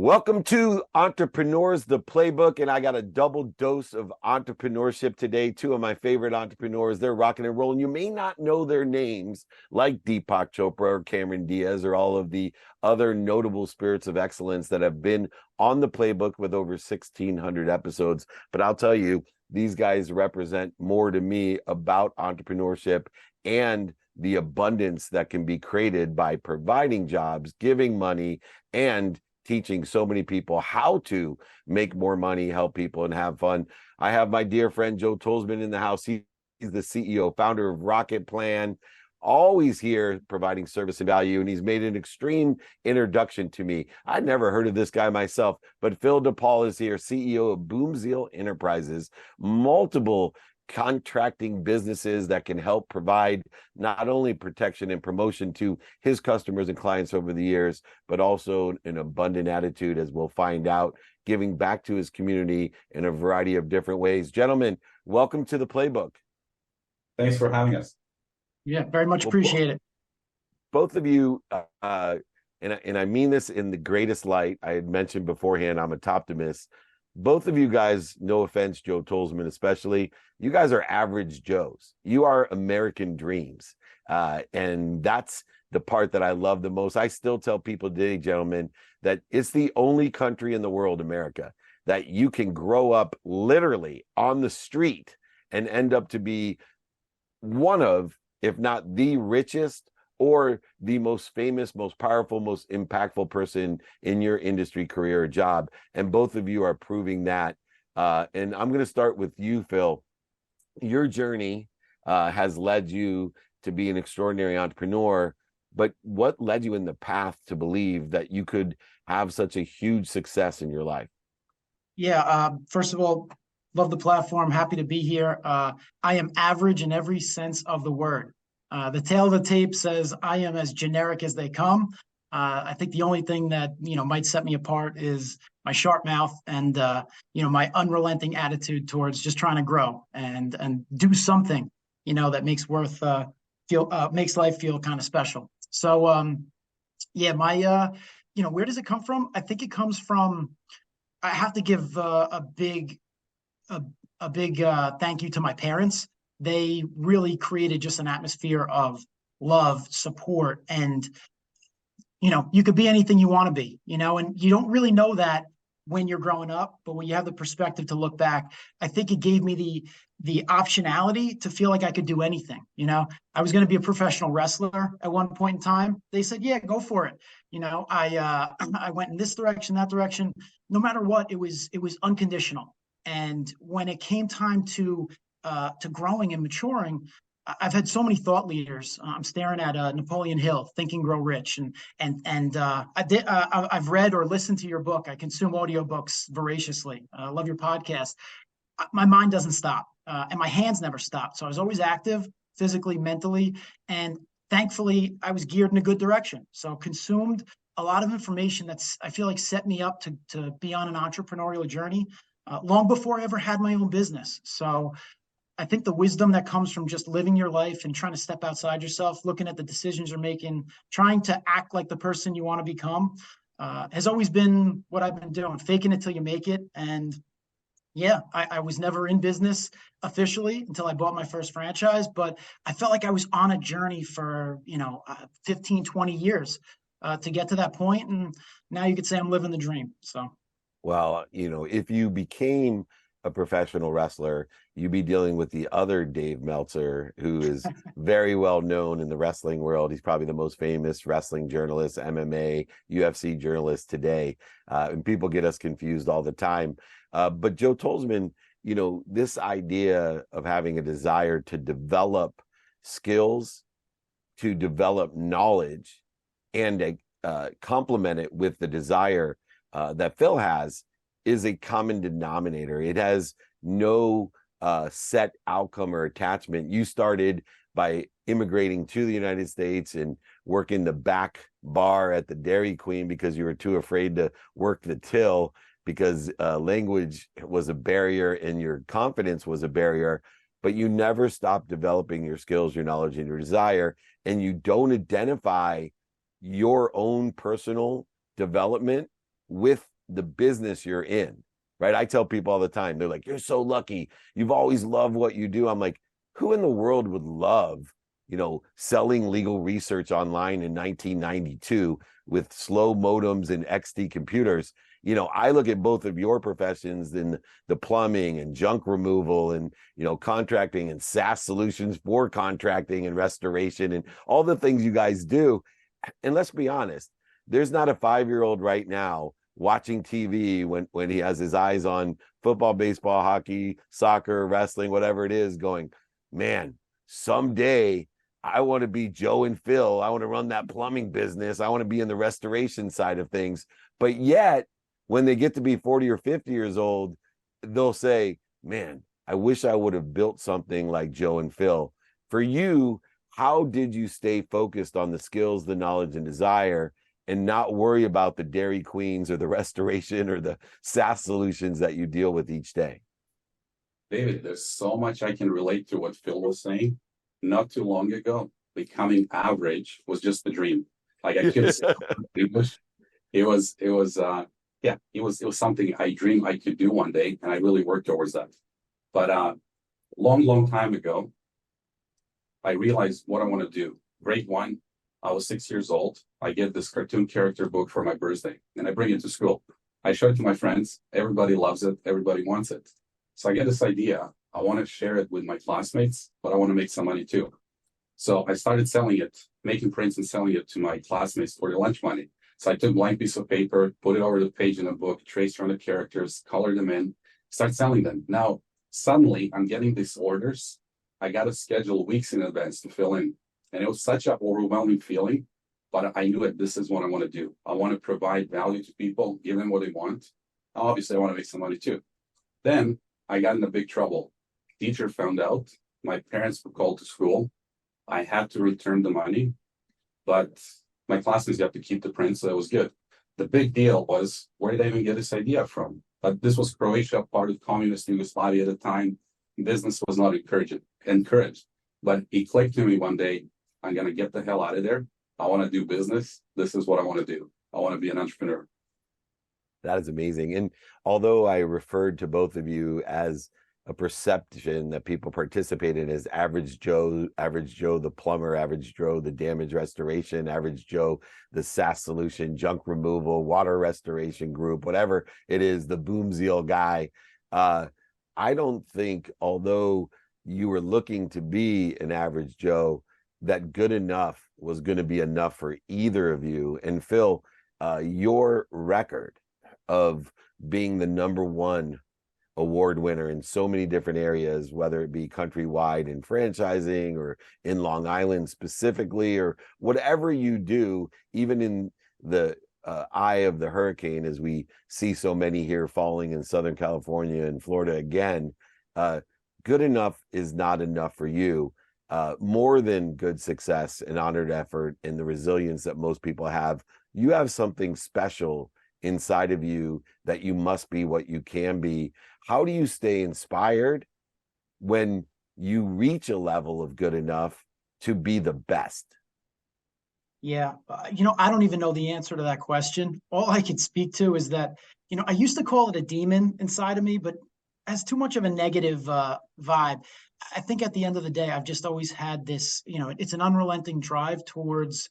Welcome to Entrepreneurs, the Playbook, and I got a double dose of entrepreneurship today. Two of my favorite entrepreneurs, they're rocking and rolling. You may not know their names, like Deepak Chopra or Cameron Diaz or all of the other notable spirits of excellence that have been on the Playbook with over 1,600 episodes. But I'll tell you, these guys represent more to me about entrepreneurship and the abundance that can be created by providing jobs, giving money, and teaching so many people how to make more money, help people, and have fun. I have my dear friend Joe Tolzmann in the house. He's the CEO, founder of Rocket Plan, always here providing service and value, and he's made an extreme introduction to me. I'd never heard of this guy myself, but Phil DePaul is here, CEO of BoomZeal Enterprises, multiple contracting businesses that can help provide not only protection and promotion to his customers and clients over the years, but also an abundant attitude, as we'll find out, giving back to his community in a variety of different ways. Gentlemen, welcome to the Playbook. Thanks for having us. Yeah, very much appreciate it. Both of you, and I mean this in the greatest light. I had mentioned beforehand, I'm a optimist. Both of you guys, no offense, Joe Tolzmann especially, you guys are average Joes. You are American dreams. And that's the part that I love the most. I still tell people today, gentlemen, that it's the only country in the world, America, that you can grow up literally on the street and end up to be one of, if not the richest or the most famous, most powerful, most impactful person in your industry, career, or job. And both of you are proving that. And I'm going to start with you, Phil. Your journey has led you to be an extraordinary entrepreneur, but what led you in the path to believe that you could have such a huge success in your life? Yeah, first of all, love the platform. Happy to be here. I am average in every sense of the word. The tail of the tape says I am as generic as they come. I think the only thing that might set me apart is my sharp mouth and my unrelenting attitude towards just trying to grow and do something that makes makes life feel kind of special. So my where does it come from? I think it comes from, I have to give a big thank you to my parents. They really created just an atmosphere of love, support, and you could be anything you want to be, and you don't really know that when you're growing up, but when you have the perspective to look back, I think it gave me the optionality to feel like I could do anything. I was going to be a professional wrestler at one point in time. They said, yeah, go for it. I went in this direction, that direction. No matter what, it was unconditional. And when it came time to growing and maturing, I've had so many thought leaders. I'm staring at Napoleon Hill, Think and Grow Rich, and I've read or listened to your book. I consume audiobooks voraciously. I love your podcast. My mind doesn't stop, and my hands never stop. So I was always active, physically, mentally, and thankfully I was geared in a good direction. So consumed a lot of information that's, I feel like, set me up to be on an entrepreneurial journey long before I ever had my own business. So I think the wisdom that comes from just living your life and trying to step outside yourself, looking at the decisions you're making, trying to act like the person you want to become, has always been what I've been doing, faking it till you make it. And yeah, I was never in business officially until I bought my first franchise, but I felt like I was on a journey for, 15, 20 years to get to that point. And now you could say I'm living the dream. So, well, if you became a professional wrestler, you'd be dealing with the other Dave Meltzer, who is very well known in the wrestling world. He's probably the most famous wrestling journalist, MMA, UFC journalist today. And people get us confused all the time. But Joe Tolzmann, this idea of having a desire to develop skills, to develop knowledge, and complement it with the desire that Phil has, is a common denominator. It has no set outcome or attachment. You started by immigrating to the United States and working the back bar at the Dairy Queen because you were too afraid to work the till because language was a barrier and your confidence was a barrier. But you never stopped developing your skills, your knowledge, and your desire. And you don't identify your own personal development with the business you're in, right? I tell people all the time, they're like, you're so lucky. You've always loved what you do. I'm like, who in the world would love, selling legal research online in 1992 with slow modems and XT computers? I look at both of your professions in the plumbing and junk removal and, contracting and SaaS solutions for contracting and restoration and all the things you guys do. And let's be honest, there's not a 5-year-old right now watching TV when he has his eyes on football, baseball, hockey, soccer, wrestling, whatever it is, going, man, someday I want to be Joe and Phil. I want to run that plumbing business. I want to be in the restoration side of things. But yet, when they get to be 40 or 50 years old, they'll say, man, I wish I would have built something like Joe and Phil. For you, how did you stay focused on the skills, the knowledge, and desire, and not worry about the Dairy Queens or the restoration or the SaaS solutions that you deal with each day? David, there's so much I can relate to what Phil was saying. Not too long ago, becoming average was just a dream. Like I could say English. It was something I dreamed I could do one day, and I really worked towards that. But long time ago, I realized what I want to do. Grade 1, I was 6 years old. I get this cartoon character book for my birthday, and I bring it to school. I show it to my friends. Everybody loves it. Everybody wants it. So I get this idea. I want to share it with my classmates, but I want to make some money too. So I started selling it, making prints and selling it to my classmates for their lunch money. So I took a blank piece of paper, put it over the page in a book, traced around the characters, colored them in, start selling them. Now, suddenly I'm getting these orders. I got to schedule weeks in advance to fill in. And it was such an overwhelming feeling, but I knew it. This is what I want to do. I want to provide value to people, give them what they want. Obviously, I want to make some money too. Then I got into big trouble. Teacher found out. My parents were called to school. I had to return the money, but my classmates got to keep the print, so that was good. The big deal was, where did I even get this idea from? But this was Croatia, part of communist Yugoslavia at the time. Business was not encouraged. But it clicked to me one day, I'm going to get the hell out of there. I want to do business. This is what I want to do. I want to be an entrepreneur. That is amazing. And although I referred to both of you as a perception that people participate in as average Joe the plumber, average Joe the damage restoration, average Joe the SaaS solution, junk removal, water restoration group, whatever it is, the BoomZeal guy. I don't think, although you were looking to be an average Joe, that good enough was going to be enough for either of you. And Phil, your record of being the #1 award winner in so many different areas, whether it be countrywide in franchising or in Long Island specifically, or whatever you do, even in the eye of the hurricane, as we see so many here falling in Southern California and Florida again, good enough is not enough for you. More than good success and honored effort and the resilience that most people have, you have something special inside of you that you must be what you can be. How do you stay inspired when you reach a level of good enough to be the best? Yeah, I don't even know the answer to that question. All I can speak to is that, I used to call it a demon inside of me, but has too much of a negative vibe. I think at the end of the day, I've just always had this, it's an unrelenting drive towards,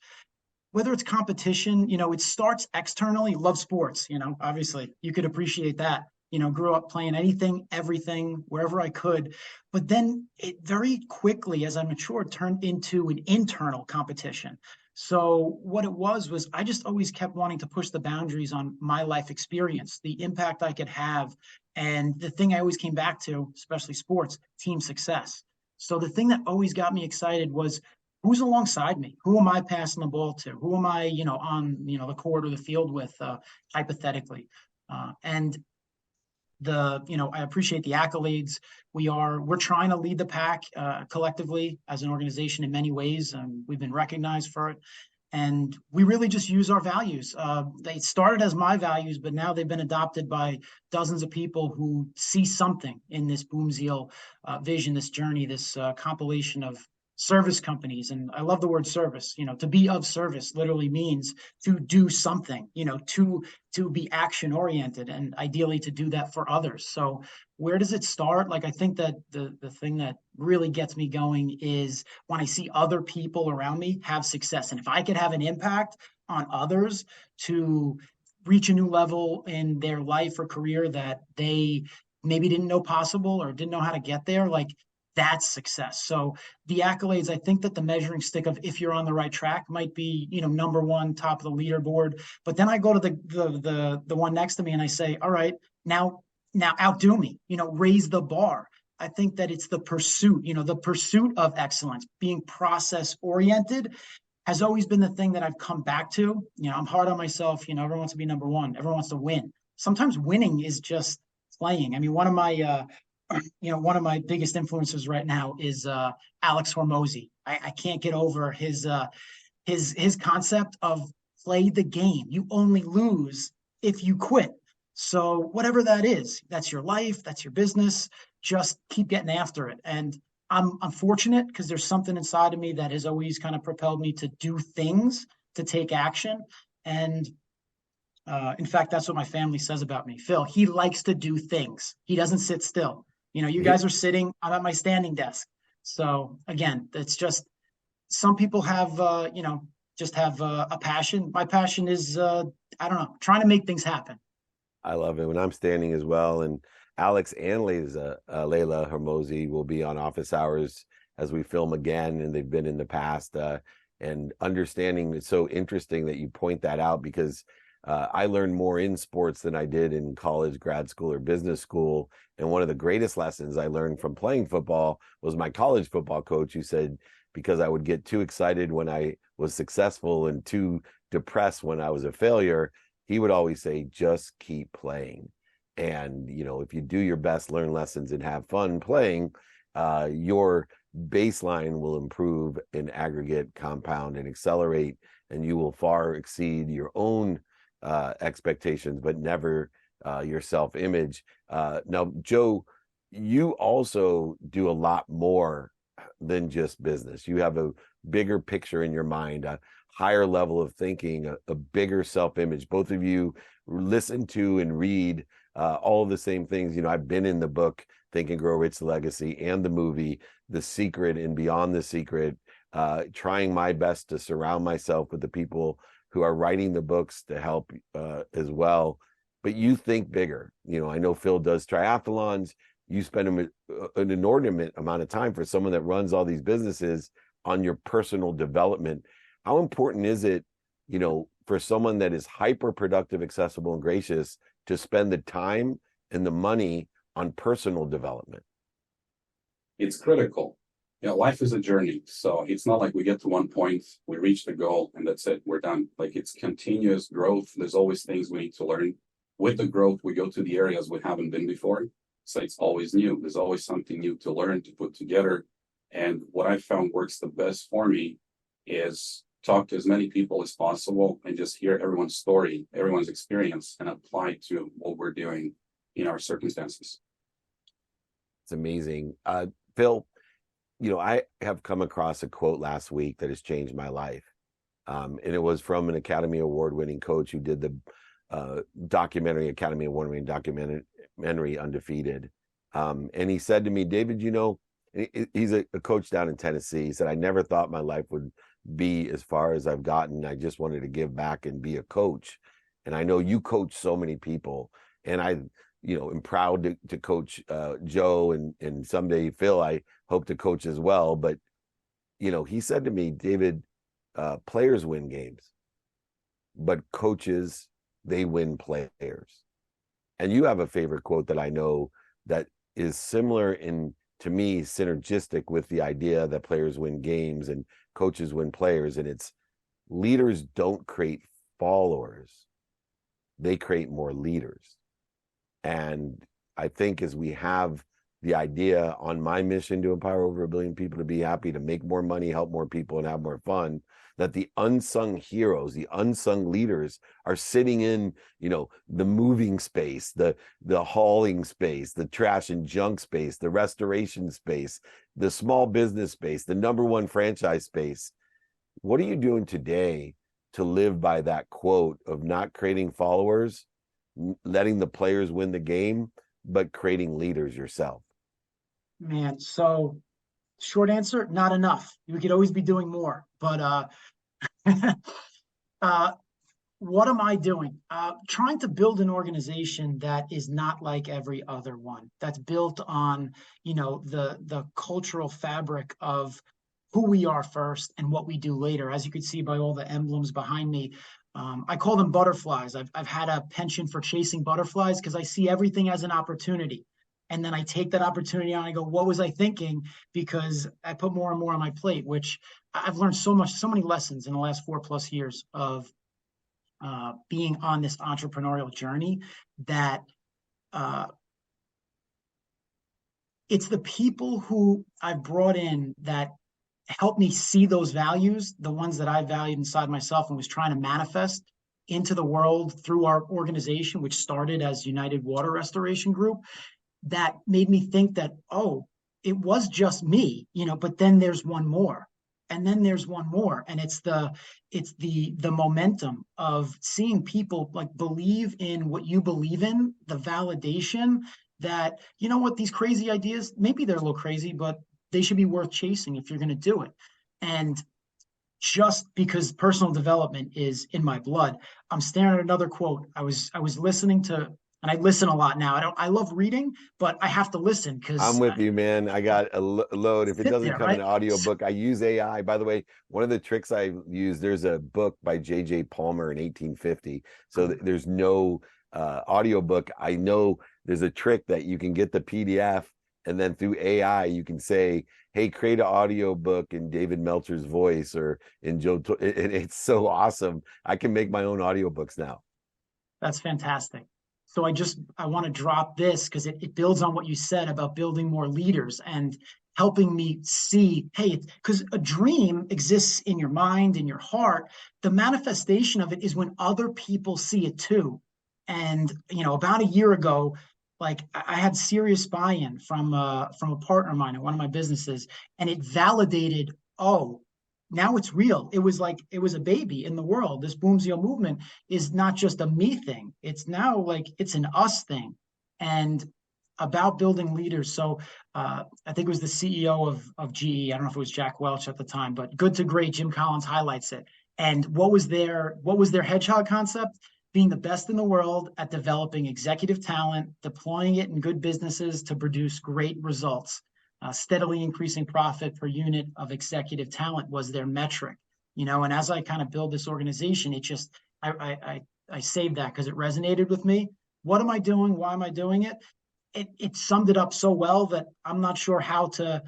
whether it's competition, it starts externally. Love sports, obviously you could appreciate that. Grew up playing anything, everything, wherever I could. But then it very quickly, as I matured, turned into an internal competition. So what it was I just always kept wanting to push the boundaries on my life experience, the impact I could have. And the thing I always came back to, especially sports, team success. So the thing that always got me excited was, who's alongside me? Who am I passing the ball to? Who am I, on, the court or the field with, hypothetically? And I appreciate the accolades. We're trying to lead the pack collectively as an organization in many ways. We've been recognized for it. And we really just use our values. They started as my values, but now they've been adopted by dozens of people who see something in this BoomZeal vision, this journey, this compilation of service companies. And I love the word service. To be of service literally means to do something, to be action oriented, and ideally to do that for others. So where does it start? Like, I think that the thing that really gets me going is when I see other people around me have success. And if I could have an impact on others to reach a new level in their life or career that they maybe didn't know possible or didn't know how to get there, like, that's success. So the accolades, I think that the measuring stick of if you're on the right track might be, number one, top of the leaderboard. But then I go to the one next to me and I say, all right, now outdo me, raise the bar. I think that it's the pursuit of excellence, being process oriented has always been the thing that I've come back to. I'm hard on myself. Everyone wants to be number one. Everyone wants to win. Sometimes winning is just playing. I mean, one of my biggest influencers right now is Alex Hormozy. I can't get over his concept of play the game. You only lose if you quit. So whatever that is, that's your life, that's your business. Just keep getting after it. And I'm fortunate because there's something inside of me that has always kind of propelled me to do things, to take action. And in fact, that's what my family says about me. Phil, he likes to do things. He doesn't sit still. You guys are sitting, I'm at my standing desk. So again, it's just some people have, just have a passion. My passion is, I don't know, trying to make things happen. I love it when I'm standing as well. And Alex and Layla Hermosi will be on office hours as we film again, and they've been in the past. And understanding, it's so interesting that you point that out, because I learned more in sports than I did in college, grad school, or business school. And one of the greatest lessons I learned from playing football was my college football coach, who said, because I would get too excited when I was successful and too depressed when I was a failure, he would always say, just keep playing. And, if you do your best, learn lessons, and have fun playing, your baseline will improve in aggregate, compound, and accelerate, and you will far exceed your own expectations, but never your self-image. Now, Joe, you also do a lot more than just business. You have a bigger picture in your mind, a higher level of thinking, a bigger self-image. Both of you listen to and read all of the same things. I've been in the book Think and Grow Rich Legacy and the movie The Secret and Beyond the Secret, trying my best to surround myself with the people who are writing the books to help as well. But you think bigger. I know Phil does triathlons. You spend an inordinate amount of time, for someone that runs all these businesses, on your personal development. How important is it, for someone that is hyper productive, accessible, and gracious, to spend the time and the money on personal development? It's critical. Life is a journey. So it's not like we get to one point, we reach the goal, and that's it, we're done. Like, it's continuous growth. There's always things we need to learn. With the growth, we go to the areas we haven't been before. So it's always new. There's always something new to learn, to put together. And what I found works the best for me is talk to as many people as possible and just hear everyone's story, everyone's experience, and apply to what we're doing in our circumstances. It's amazing. Phil, I have come across a quote last week that has changed my life. And it was from an Academy Award-winning coach who did the Academy Award-winning documentary Undefeated. And he said to me, David, he's a coach down in Tennessee. He said, I never thought my life would be as far as I've gotten. I just wanted to give back and be a coach. And I know you coach so many people. And I, am proud to coach Joe, and someday Phil, I hope to coach as well. But, he said to me, David, players win games, but coaches, they win players. And you have a favorite quote that I know that is similar to me, synergistic with the idea that players win games and coaches win players. And it's, leaders don't create followers, they create more leaders. And I think as we have the idea on my mission to empower over 1 billion people to be happy, to make more money, help more people, and have more fun, that the unsung heroes, the unsung leaders are sitting in, the moving space, the hauling space, the trash and junk space, the restoration space, the small business space, the #1 franchise space. What are you doing today to live by that quote of not creating followers, letting the players win the game, but creating leaders yourself? Man, so short answer, not enough. We could always be doing more. But what am I doing? Trying to build an organization that is not like every other one, that's built on, the cultural fabric of who we are first and what we do later. As you can see by all the emblems behind me, I call them butterflies. I've had a penchant for chasing butterflies because I see everything as an opportunity. And then I take that opportunity on and I go, what was I thinking? Because I put more and more on my plate, which I've learned so many lessons in the last 4+ years of being on this entrepreneurial journey, that it's the people who I've brought in that help me see those values, the ones that I valued inside myself and was trying to manifest into the world through our organization, which started as United Water Restoration Group, that made me think that, oh, it was just me, but then there's one more. And then there's one more. And it's the momentum of seeing people like believe in what you believe in, the validation that, what, these crazy ideas, maybe they're a little crazy, but they should be worth chasing if you're going to do it. And just because personal development is in my blood, I'm staring at another quote. I was listening to, and I listen a lot now. I love reading, but I have to listen because I'm with you, man. I got a load. If it doesn't come in audio book, I use AI. By the way, one of the tricks I use, there's a book by J.J. Palmer in 1850. So there's no audio book. I know there's a trick that you can get the PDF, and then through AI, you can say, hey, create an audio book in David Meltzer's voice or in Joe. It's so awesome. I can make my own audiobooks now. That's fantastic. So I want to drop this because it builds on what you said about building more leaders and helping me see, hey, because a dream exists in your mind, in your heart. The manifestation of it is when other people see it too. And, about a year ago, like I had serious buy-in from a partner of mine at one of my businesses, and it validated, oh, now it's real. It was like it was a baby in the world. This BoomZeal movement is not just a me thing. It's now like it's an us thing, and about building leaders. So I think it was the CEO of GE. I don't know if it was Jack Welch at the time, but Good to Great, Jim Collins highlights it. And what was their hedgehog concept? Being the best in the world at developing executive talent, deploying it in good businesses to produce great results. Steadily increasing profit per unit of executive talent was their metric, and as I kind of build this organization, it just, I saved that because it resonated with me. What am I doing? Why am I doing it? It summed it up so well that I'm not sure how to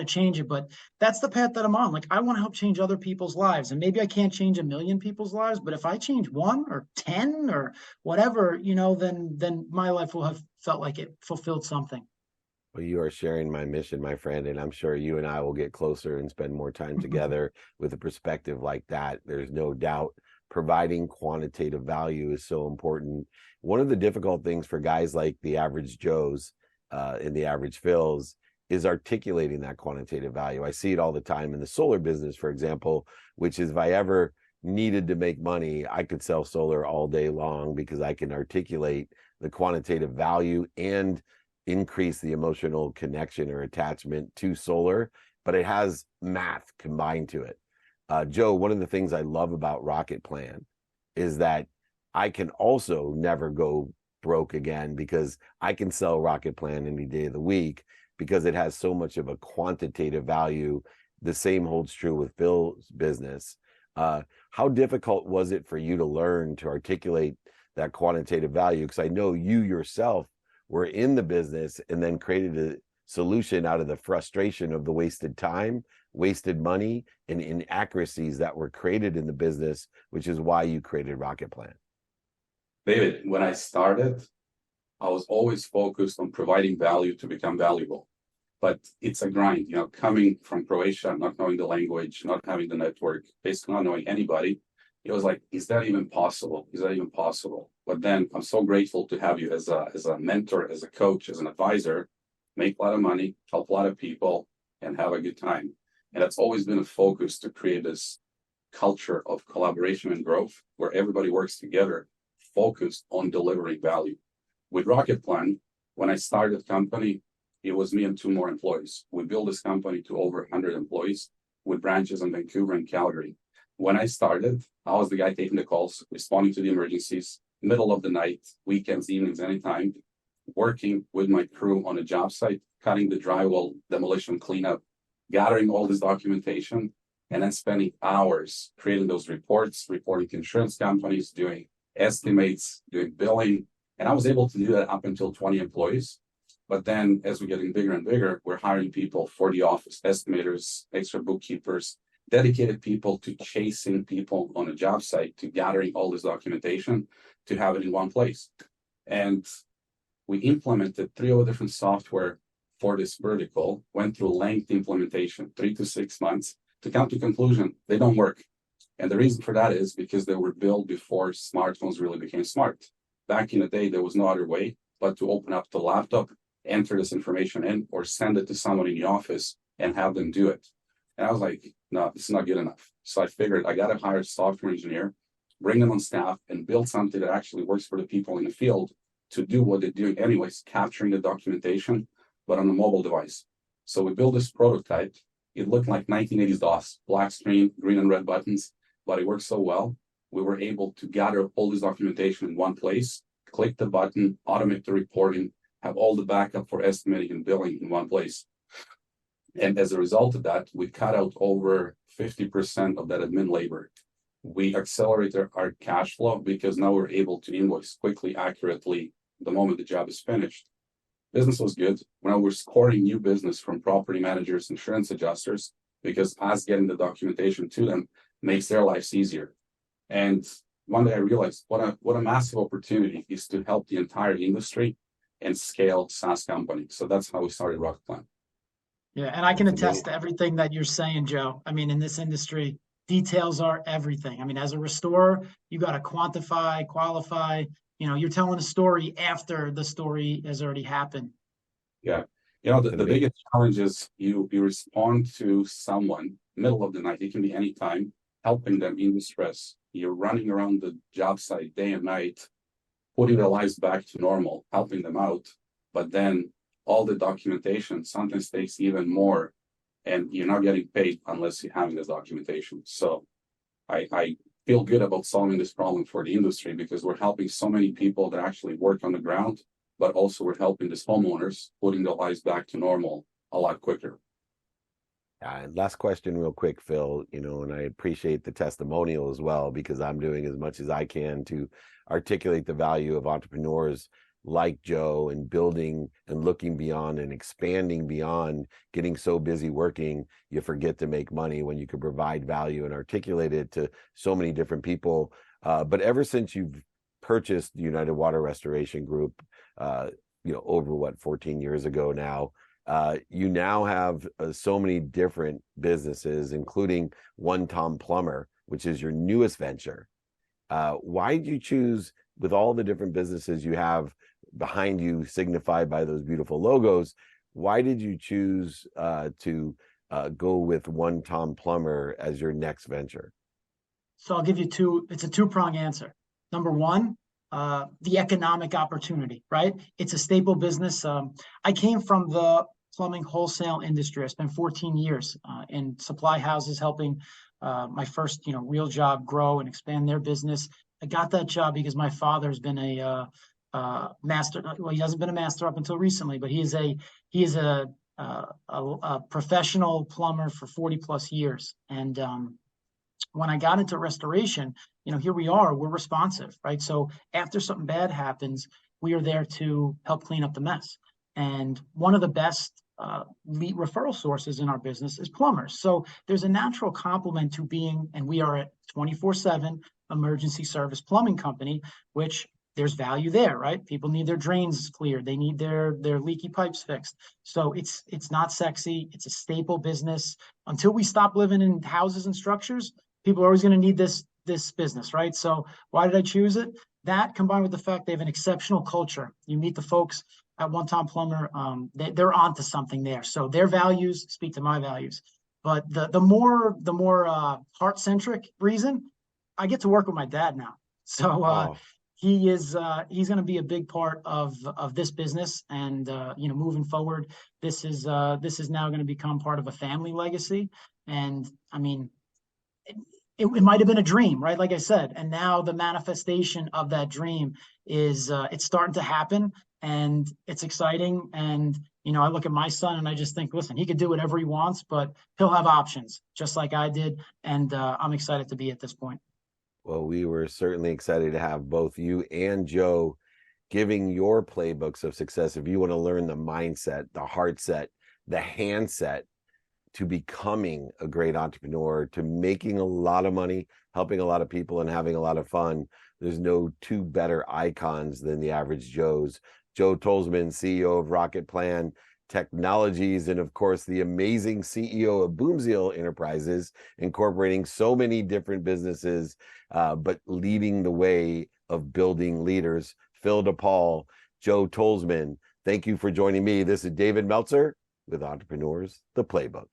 change it, but that's the path that I'm on. Like, I want to help change other people's lives, and maybe I can't change 1 million people's lives, but if I change 1 or 10 or whatever, then my life will have felt like it fulfilled something. Well, you are sharing my mission, my friend, and I'm sure you and I will get closer and spend more time together with a perspective like that. There's no doubt providing quantitative value is so important. One of the difficult things for guys like the average Joes and the average Phils is articulating that quantitative value. I see it all the time in the solar business, for example, which is if I ever needed to make money, I could sell solar all day long because I can articulate the quantitative value and increase the emotional connection or attachment to solar, but it has math combined to it. Joe, one of the things I love about Rocket Plan is that I can also never go broke again because I can sell Rocket Plan any day of the week because it has so much of a quantitative value. The same holds true with Phil's business. How difficult was it for you to learn to articulate that quantitative value? Because I know you yourself were in the business and then created a solution out of the frustration of the wasted time, wasted money, and inaccuracies that were created in the business, which is why you created Rocket Plan. David, when I started, I was always focused on providing value to become valuable. but it's a grind, you know, coming from Croatia, not knowing the language, not having the network, basically not knowing anybody. It was like, is that even possible? Is that even possible? But then I'm so grateful to have you as a mentor, as a coach, as an advisor, make a lot of money, help a lot of people, and have a good time. And that's always been a focus to create this culture of collaboration and growth where everybody works together, focused on delivering value. With Rocket Plan, when I started the company, it was me and 2 more employees. We built this company to over 100 employees with branches in Vancouver and Calgary. When I started, I was the guy taking the calls, responding to the emergencies, middle of the night, weekends, evenings, anytime, working with my crew on a job site, cutting the drywall, demolition cleanup, gathering all this documentation, and then spending hours creating those reports, reporting to insurance companies, doing estimates, doing billing. And I was able to do that up until 20 employees. But then as we're getting bigger and bigger, we're hiring people for the office, estimators, extra bookkeepers, dedicated people to chasing people on a job site, to gathering all this documentation, to have it in one place. And we implemented 3 other different software for this vertical, went through lengthy implementation, 3 to 6 months, to come to conclusion, they don't work. And the reason for that is because they were built before smartphones really became smart. Back in the day, there was no other way but to open up the laptop, enter this information in, or send it to someone in the office and have them do it. And I was like, no, this is not good enough. So I figured I got to hire a software engineer, bring them on staff, and build something that actually works for the people in the field to do what they're doing anyways, capturing the documentation, but on a mobile device. So we built this prototype. It looked like 1980s DOS, black screen, green and red buttons, but it worked so well. We were able to gather all this documentation in one place, click the button, automate the reporting, have all the backup for estimating and billing in one place. And as a result of that, we cut out over 50% of that admin labor. We accelerated our cash flow because now we're able to invoice quickly, accurately, the moment the job is finished. Business was good. Now we're scoring new business from property managers, insurance adjusters, because us getting the documentation to them makes their lives easier. And one day I realized what a massive opportunity is to help the entire industry and scale SaaS companies. So that's how we started Rocket Plan. Yeah, and I can attest to everything that you're saying, Joe. I mean, in this industry, details are everything. I mean, as a restorer, you got to quantify, qualify. You know, you're telling a story after the story has already happened. Yeah. You know, the biggest challenge is you respond to someone middle of the night. It can be any time, helping them in distress. You're running around the job site day and night, putting their lives back to normal, helping them out. But then all the documentation sometimes takes even more, and you're not getting paid unless you're having this documentation. So I feel good about solving this problem for the industry because we're helping so many people that actually work on the ground, but also we're helping these homeowners putting their lives back to normal a lot quicker. Last question real quick, Phil, you know, and I appreciate the testimonial as well, because I'm doing as much as I can to articulate the value of entrepreneurs like Joe and building and looking beyond and expanding beyond getting so busy working, you forget to make money when you can provide value and articulate it to so many different people. But ever since you've purchased United Water Restoration Group, you know, over 14 years ago now, you now have so many different businesses, including One Tom Plumber, which is your newest venture. Why did you choose, with all the different businesses you have behind you, signified by those beautiful logos, why did you choose to go with One Tom Plumber as your next venture? So I'll give you it's a 2-prong answer. Number one, the economic opportunity, right? It's a staple business. I came from the plumbing wholesale industry. I spent 14 years in supply houses, helping my first, real job grow and expand their business. I got that job because my father has been a master. Well, he hasn't been a master up until recently, but he is a professional plumber for 40 plus years. And when I got into restoration, here we are, we're responsive, right? So after something bad happens, we are there to help clean up the mess. And one of the best lead referral sources in our business is plumbers. So there's a natural complement to being, and we are a 24/7 emergency service plumbing company, which there's value there, right? People need their drains cleared. They need their leaky pipes fixed. So it's not sexy. It's a staple business. Until we stop living in houses and structures, people are always going to need this business, right? So why did I choose it? That combined with the fact they have an exceptional culture. You meet the folks at One Time Plumber, they're onto something there. So their values speak to my values. But the more heart centric reason, I get to work with my dad now. So he's going to be a big part of this business, and moving forward, this is now going to become part of a family legacy. And I mean, it might have been a dream, right? Like I said, and now the manifestation of that dream is it's starting to happen, and it's exciting. And I look at my son and I just think, listen, he could do whatever he wants, but he'll have options just like I did. And I'm excited to be at this point. Well, we were certainly excited to have both you and Joe giving your playbooks of success. If you want to learn the mindset, the heart set, the handset to becoming a great entrepreneur, to making a lot of money, helping a lot of people, and having a lot of fun, there's no two better icons than the average Joes. Joe Tolzmann, CEO of Rocket Plan Technologies, and of course, the amazing CEO of BoomZeal Enterprises, incorporating so many different businesses, but leading the way of building leaders. Phil DePaul, Joe Tolzmann, thank you for joining me. This is David Meltzer with Entrepreneurs, the Playbook.